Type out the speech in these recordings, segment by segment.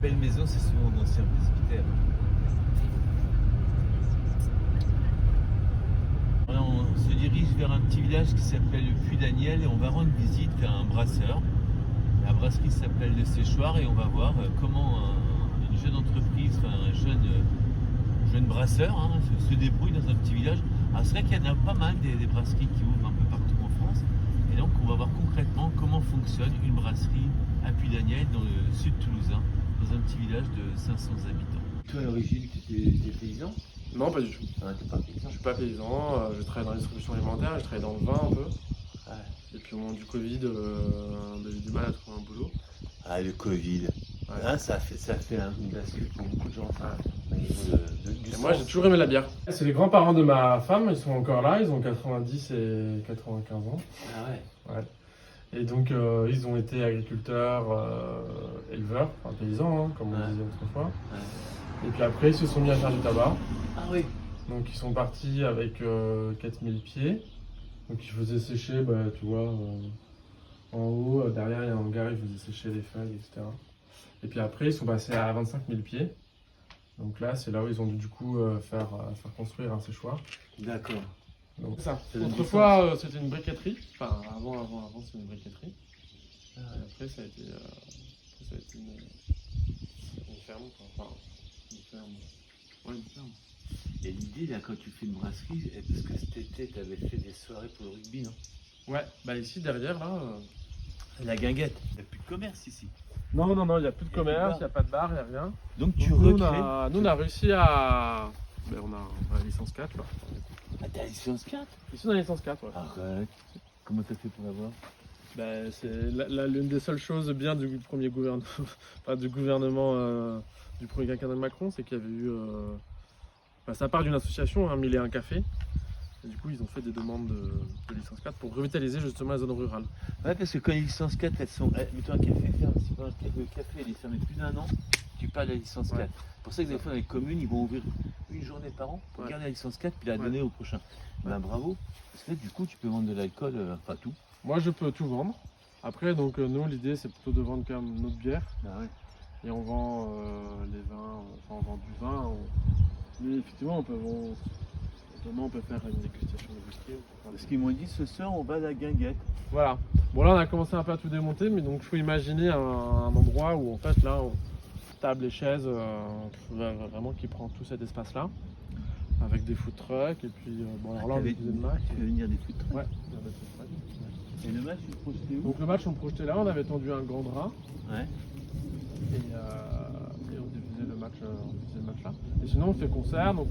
Belle maison, c'est souvent d'anciens presbytères. Alors, on se dirige vers un petit village qui s'appelle le Puy-Daniel et on va rendre visite à un brasseur. La brasserie s'appelle le Séchoir et on va voir comment une jeune entreprise, enfin un jeune brasseur se débrouille dans un petit village. Alors c'est vrai qu'il y en a pas mal des brasseries qui ouvrent un peu partout en France. Et donc on va voir concrètement comment fonctionne une brasserie à Puy-Daniel dans le sud toulousain, dans un petit village de 500 habitants. Toi à l'origine tu étais paysan? Non, pas du tout. Ah, t'es pas paysan? Je suis pas paysan, je travaille dans la distribution alimentaire, je travaille dans le vin un peu. Ouais. Et puis au moment du Covid, j'ai eu du mal à trouver un boulot. Ah, le Covid. Ouais. Ah, ça fait une bascule pour beaucoup de gens. Ouais. Au niveau du Et moi, j'ai sens. toujours aimé la bière. C'est les grands-parents de ma femme, ils sont encore là, ils ont 90 et 95 ans. Ah ouais. Ouais. Et donc, ils ont été agriculteurs, éleveurs, enfin paysans, comme on disait autrefois. Ouais. Et puis après, ils se sont mis à faire du tabac. Ah oui. Donc, ils sont partis avec 4000 pieds. Donc, ils faisaient sécher, tu vois, en haut, derrière, il y a un hangar, ils faisaient sécher les feuilles, etc. Et puis après, ils sont passés à 25 000 pieds. Donc là, c'est là où ils ont dû du coup faire construire un séchoir. D'accord. Donc ça. C'est une Autrefois, c'était une briqueterie. Enfin, avant, c'était une briqueterie. Et après, ça a été une ferme, quoi. Enfin, une ferme. Ouais, une ferme. Et l'idée, là, quand tu fais une brasserie, parce que cet été, tu avais fait des soirées pour le rugby, non? Ouais, bah ici, derrière, là... La guinguette. Il n'y a plus de commerce ici. Non, il n'y a plus de commerce, il n'y a pas de bar, il n'y a rien. Donc Donc, tu nous, recrées. on a réussi à... on a la licence 4, là. Ah, t'as la licence 4? Ici, on a la licence 4, ouais. Arrête. Comment t'as fait pour l'avoir? C'est l'une des seules choses bien du premier gouvernement, enfin, du gouvernement du premier quinquennat de Macron, c'est qu'il y avait eu... ça part d'une association, 1000 et un cafés. Et du coup, ils ont fait des demandes de licence 4 pour revitaliser justement la zone rurale. Ouais, parce que quand les licences 4, elles sont. Mettons un café ferme, si le café il est fermé plus d'un an, tu perds la licence 4. Ouais. C'est pour ça que des fois dans les communes, ils vont ouvrir une journée par an pour garder la licence 4 puis la donner au prochain. Ben bravo. Parce que là, du coup, tu peux vendre de l'alcool, enfin tout. Moi, je peux tout vendre. Après, donc nous, l'idée, c'est plutôt de vendre quand même notre bière. Ah ouais. Et on vend les vins, enfin, on vend du vin. Mais effectivement, on peut faire une dégustation de whisky. Parce qu'ils m'ont dit ce soir, on va à la guinguette. Voilà. Bon, là, on a commencé un peu à tout démonter, mais donc il faut imaginer un endroit où, en fait, là, table et chaises, vraiment qui prend tout cet espace-là, avec des food trucks, et puis, alors là, on Avec utilisait le match. Tu veux venir des foot trucks? Ouais, il y a des food trucks. Et le match, tu le projetais où? Donc le match, on le projetait là, on avait tendu un grand drap, Ouais. et on diffusait le match là. Et sinon, on fait concert, donc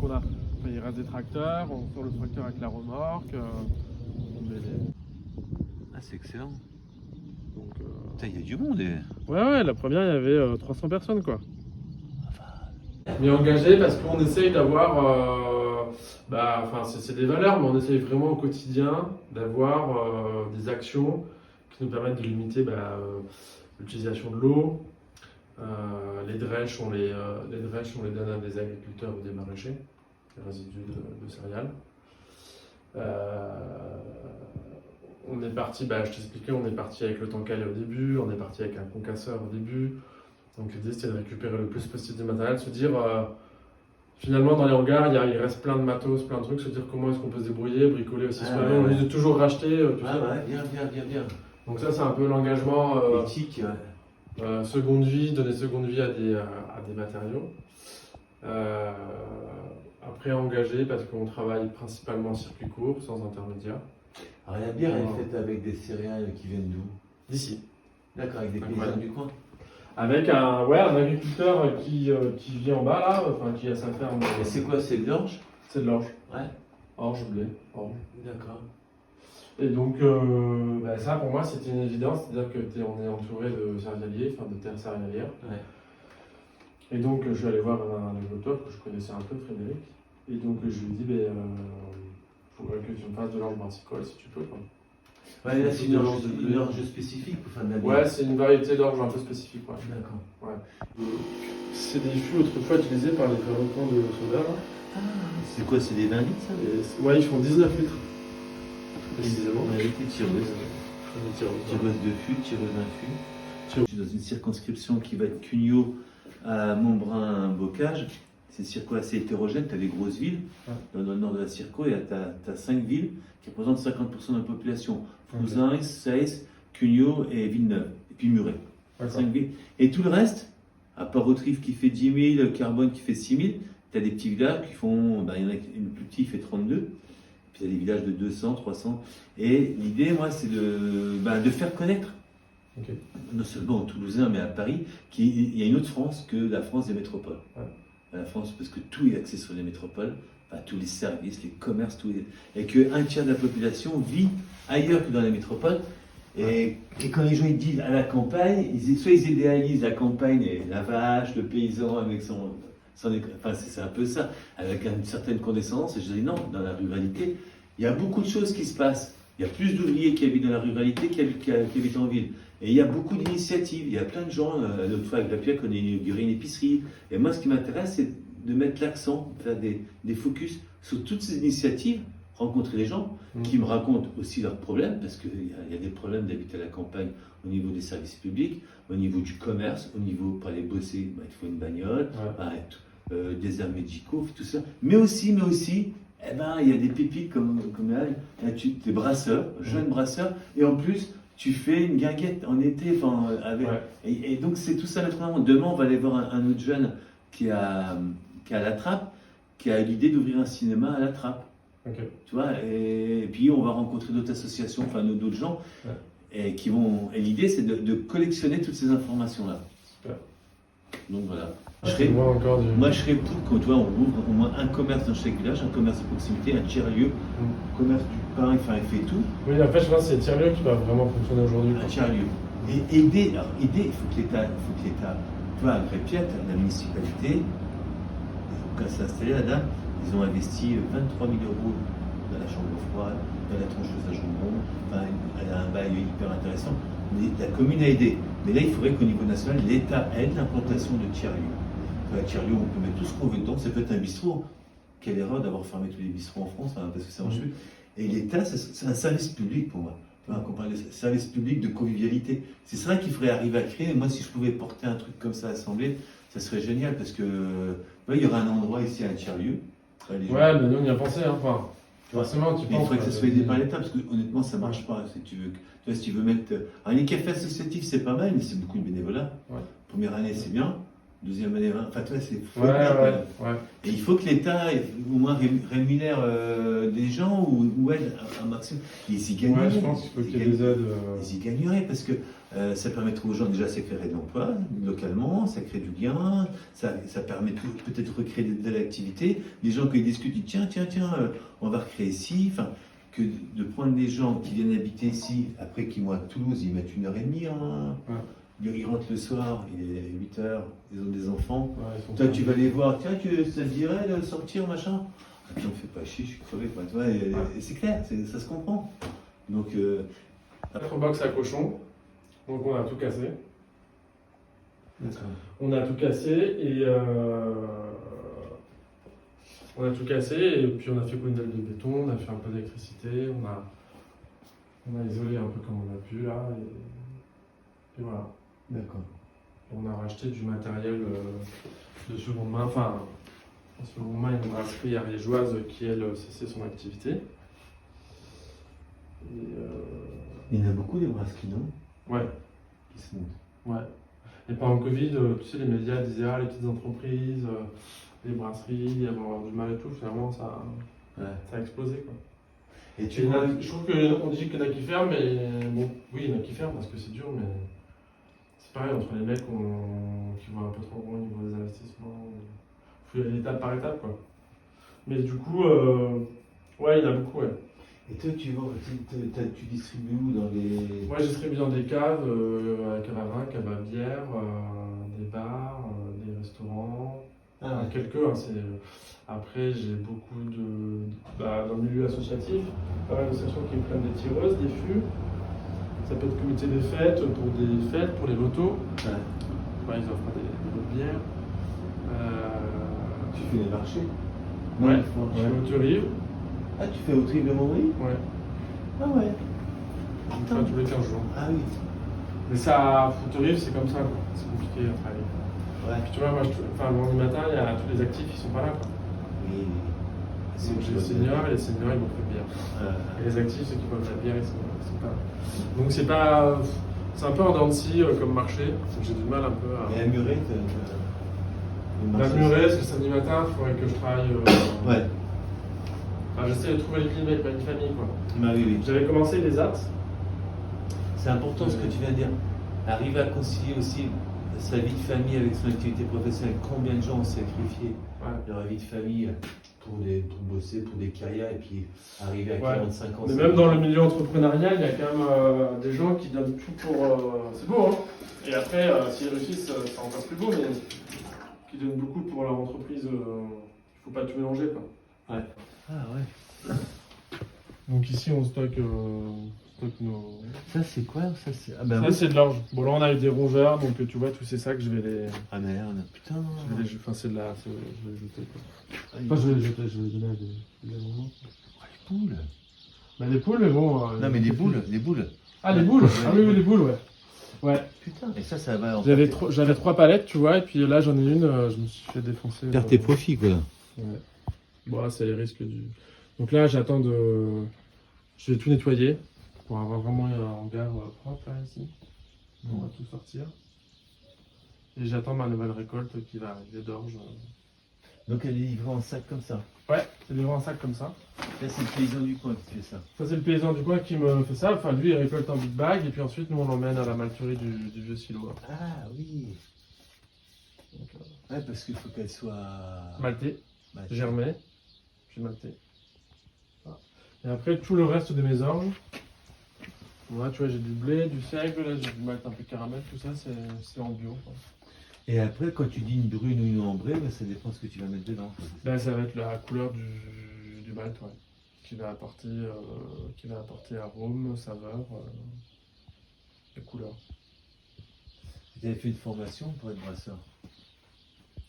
il reste des tracteurs, on sort le tracteur avec la remorque, on met les... Ah, c'est excellent. Donc, Putain, il y a du monde. ouais, la première, il y avait 300 personnes, quoi. On est engagé parce qu'on essaye d'avoir, c'est des valeurs, mais on essaye vraiment au quotidien d'avoir des actions qui nous permettent de limiter l'utilisation de l'eau. Les drèches, on les donne à des agriculteurs ou des maraîchers, les résidus de céréales. On est parti, je t'expliquais, on est parti avec le Tankal au début, on est parti avec un concasseur au début. Donc l'idée c'était de récupérer le plus possible de matériel, se dire finalement dans les hangars il reste plein de matos, plein de trucs, se dire comment est-ce qu'on peut se débrouiller, bricoler aussi soi-même, on dit de toujours racheter. Bien. Donc ça c'est un peu l'engagement Éthique, seconde vie, donner seconde vie à des matériaux. Après engagé parce qu'on travaille principalement en circuit court, sans intermédiaire. Alors la bière elle est faite avec des céréales qui viennent d'où? D'ici. D'accord, avec des paysans du coin. Avec un agriculteur qui vit en bas là, qui a sa ferme. Et c'est quoi, c'est de l'orge? C'est de l'orge. Ouais. Orge, blé, orge. D'accord. Et donc ça pour moi c'était une évidence, c'est-à-dire qu'on est entouré de céréaliers, de terres céréalières. Ouais. Et donc je suis allé voir un agriculteur que je connaissais un peu, Frédéric. Et donc je lui ai dit, il faudrait que tu me fasses de l'orge brassicole si tu peux. Quoi. Ouais, là c'est une orge spécifique pour faire de la bière. Ouais, c'est une variété d'orge un peu spécifique. Ouais. D'accord. Ouais. C'est des fûts autrefois utilisés par les fabricants de soda. Là. Ah, c'est quoi, c'est des 20 litres ça? Ouais, ils font 19 litres. Précisément. On a été tireuse. Tireuse de fût, tireuse d'un fût. Je suis dans une circonscription qui va être Cugnot, à Montbrun-Bocage, c'est une circo assez hétérogène, tu as des grosses villes. Dans le nord de la circo, tu as 5 villes qui représentent 50% de la population. Frouzins, Seyss, Cugnot et Villeneuve. Et puis Muret. 5 villes. Et tout le reste, à part Autrive qui fait 10 000, Carbone qui fait 6 000, tu as des petits villages qui font, il y en a une plus petite qui fait 32. Puis il y a des villages de 200, 300. Et l'idée, moi, c'est de faire connaître, non seulement aux Toulousains, mais à Paris, qu'il y a une autre France que la France des métropoles. La France, parce que tout est axé sur les métropoles, tous les services, les commerces, et qu'un tiers de la population vit ailleurs que dans les métropoles. Et quand les gens ils disent à la campagne, soit ils idéalisent la campagne et la vache, le paysan avec c'est un peu ça, avec une certaine condescendance. Et je dis non, dans la ruralité, il y a beaucoup de choses qui se passent. Il y a plus d'ouvriers qui habitent dans la ruralité qui habitent en ville. Et il y a beaucoup d'initiatives. Il y a plein de gens. L'autre fois avec la Pierre, on a inauguré une épicerie. Et moi, ce qui m'intéresse, c'est de mettre l'accent, faire des focus sur toutes ces initiatives, rencontrer les gens qui me racontent aussi leurs problèmes, parce qu'il y a des problèmes d'habiter à la campagne au niveau des services publics, au niveau du commerce, au niveau, pour aller bosser, il faut une bagnole, des aides médicaux, tout ça. Mais aussi, il y a des pépites comme là, des brasseurs, jeunes brasseurs, et en plus, tu fais une guinguette en été, et donc c'est tout ça maintenant. Demain, on va aller voir un autre jeune qui est à La Trappe, qui a l'idée d'ouvrir un cinéma à La Trappe. Tu vois, et puis on va rencontrer d'autres associations, d'autres gens, et l'idée c'est de collectionner toutes ces informations-là. Super. Donc voilà. Moi, je serais pour qu'on ouvre au moins un commerce dans chaque village, un commerce de proximité, un tiers-lieu, commerce du pain, il fait tout. Oui, en fait, je pense que c'est le tiers-lieu qui va vraiment fonctionner aujourd'hui. Un tiers-lieu. Et aider, il faut que l'État, tu vois, à Grès-Pierre, la municipalité, quand elle s'est installée là-dedans, ils ont investi 23 000 euros dans la chambre froide, dans la troncheuse à jambon. Elle a un bail hyper intéressant. Mais la commune a aidé. Mais là, il faudrait qu'au niveau national, l'État aide l'implantation de tiers-lieux. Un tiers-lieu, on peut mettre tout ce qu'on veut dedans. Ça peut être un bistrot. Quelle erreur d'avoir fermé tous les bistrots en France, parce que ça marche plus. Et l'État, c'est un service public pour moi. On parle de service public de convivialité. C'est ça qu'il faudrait arriver à créer. Moi, si je pouvais porter un truc comme ça à l'Assemblée, ça serait génial, parce que il y aura un endroit ici, un tiers-lieu. Mais nous on y a pensé, forcément tu penses. Il faudrait que ça soit aidé par l'État, parce que honnêtement ça marche pas. Si tu veux mettre. Alors les cafés associatifs c'est pas mal, mais c'est beaucoup de bénévolat. Première année c'est bien, deuxième année, c'est fou. Et il faut que l'État au moins rémunère des gens ou aide un maximum. Ils y gagneraient. Je pense qu'il faut qu'il y ait des aides. Ils y gagneraient parce que ça permettrait aux gens déjà ça créerait de l'emploi localement, ça crée du lien, ça permet peut-être de recréer de l'activité. Les gens qui discutent, ils disent tiens, on va recréer ici. Que de prendre des gens qui viennent habiter ici, après qu'ils vont à Toulouse, ils mettent 1h30. Ils rentrent le soir, il est 8h, ils ont des enfants. Toi, tu vas les voir, tiens, ça te dirait de sortir, machin. On ne fait pas chier, je suis crevé. Et c'est clair, ça se comprend. Donc, 4 box à cochons, donc on a tout cassé. D'accord. On a tout cassé et puis on a fait une dalle de béton, on a fait un peu d'électricité, on a isolé un peu comme on a pu là et voilà. D'accord. On a racheté du matériel de seconde main, en seconde main une brasserie ariégeoise qui elle cessait son activité. Il y en a beaucoup des brasseries, non? Ouais. Qui se montent. Ouais. Et pendant le Covid, tu sais, les médias disaient les petites entreprises, les brasseries, elles vont avoir du mal et tout. Finalement, ça a explosé, quoi. Et je trouve qu'on dit qu'il y en a qui ferment, mais bon, oui, il y en a qui ferment parce que c'est dur, mais c'est pareil entre les mecs qui vont un peu trop loin au niveau des investissements. Il faut y aller étape par étape, quoi. Mais du coup, il y en a beaucoup, ouais. Et toi, tu distribues où dans les... Moi, je distribue dans des caves, caves à vin, caves à bière, des bars, des restaurants. Quelques, après j'ai beaucoup dans le milieu associatif, pas mal d'associations qui me prennent des tireuses, des fûts. Ça peut être comité des fêtes, pour les lotos. Ils offrent des lots de bière. Tu fais des marchés? Je fais Auterive. Tu fais Auterive de Montry? Ouais. Ah ouais. Je fais tous les 15 jours. Ah oui. Mais ça, Auterive c'est comme ça, quoi. C'est compliqué à travailler. Ouais. Puis tu vois, moi, le lundi matin, il y a tous les actifs, ils sont pas là, quoi. Oui. Donc j'ai les seniors, et les seniors, ils vont faire bière. Et les actifs, ceux qui boivent la bière, ils sont pas là. Donc c'est pas... C'est un peu en dents de scie comme marché, donc j'ai du mal un peu à... Et à Muret, À Muret, parce que samedi matin, il faudrait que je travaille... Ouais. Enfin, j'essaie de trouver l'équilibre avec ma famille, quoi. Bah oui, oui. J'avais commencé les arts. C'est important ce que tu viens de dire. Arriver à concilier aussi sa vie de famille avec son activité professionnelle. Combien de gens ont sacrifié leur vie de famille pour bosser, pour des carrières, et puis arriver à 45 ans. Mais même dans le milieu entrepreneurial, il y a quand même des gens qui donnent tout pour... C'est beau, hein. Et après, s'ils réussissent, c'est encore plus beau, mais qui donnent beaucoup pour leur entreprise. Il ne faut pas tout mélanger, quoi. Ouais. Ah ouais. Donc ici, on stocke nos... Ça c'est quoi? Ça c'est Ça, c'est de l'orge. Bon, là, on a eu des rongeurs, donc tu vois, tous ces sacs, je vais les... Ah merde, putain. Enfin, c'est de la... Je vais les jeter, quoi. Ah, Enfin, je vais les jeter, je vais les donner à des animaux. les poules. Bah, les poules, mais bon... Non mais les boules. Ah, les boules. Ah oui, les boules, ouais. Ouais. Putain. Et ça va en J'avais 3 palettes, tu vois, et puis là, j'en ai une, je me suis fait défoncer. faire tes profits, quoi. Ouais. Bon, là, c'est les risques du... Donc là, j'attends de... Je vais tout nettoyer pour avoir vraiment un hangar propre, là, ici. On va tout sortir. Et j'attends ma nouvelle récolte qui va arriver d'orge. Donc elle est livrée en sac comme ça. Ouais, c'est livré en sac comme ça. Là c'est le paysan du coin qui fait ça. Ça, c'est le paysan du coin qui me fait ça. Enfin, lui, il récolte en big bag, et puis ensuite, nous, on l'emmène à la malterie du vieux silo. Là. Ah oui. Donc, ouais, parce qu'il faut qu'elle soit... maltais, germée, puis maltais. Voilà. Et après, tout le reste de mes orges. Là, tu vois, j'ai du blé, du seigle, là, j'ai du malt un peu caramel, tout ça, c'est en bio. Quoi. Et après, quand tu dis une brune ou une ambrée, bah, ça dépend ce que tu vas mettre dedans. Là, ça va être la couleur du malt, ouais, qui va apporter arôme, saveur et couleur. Tu avais fait une formation pour être brasseur?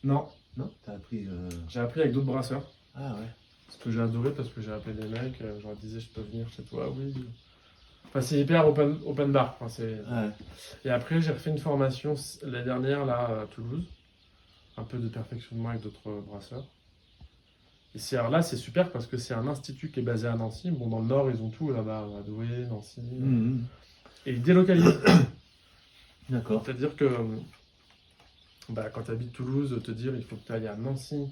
Non, Non, t'as appris... j'ai appris avec d'autres brasseurs. Ah ouais. Ce que j'ai adoré, parce que j'ai appelé des mecs, je leur disais, je peux venir chez toi, oui. Enfin, c'est hyper open bar. Enfin, Ah ouais. Et après, j'ai refait une formation l'année dernière, là, à Toulouse. Un peu de perfectionnement avec d'autres brasseurs. Et là, c'est super parce que c'est un institut qui est basé à Nancy. Bon, dans le Nord, ils ont tout là-bas, à Douai, Nancy. Et ils délocalisent. D'accord. C'est-à-dire que quand tu habites Toulouse, te dire il faut que tu ailles à Nancy,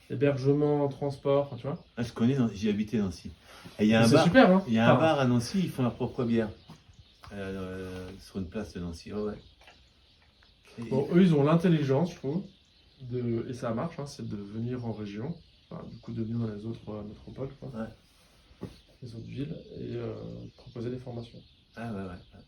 hébergement, transport, enfin, tu vois. Ah, je connais, j'y habitais à Nancy. Et il y a un C'est bar, super, hein. il y a un bar à Nancy, ils font leur propre bière. Sur une place de Nancy. Oh, ouais. Et... Bon, eux, ils ont l'intelligence, je trouve, et ça marche, hein, c'est de venir en région, enfin, du coup de venir dans les autres métropoles, quoi, ouais. les autres villes, et proposer des formations. Ah ouais, ouais.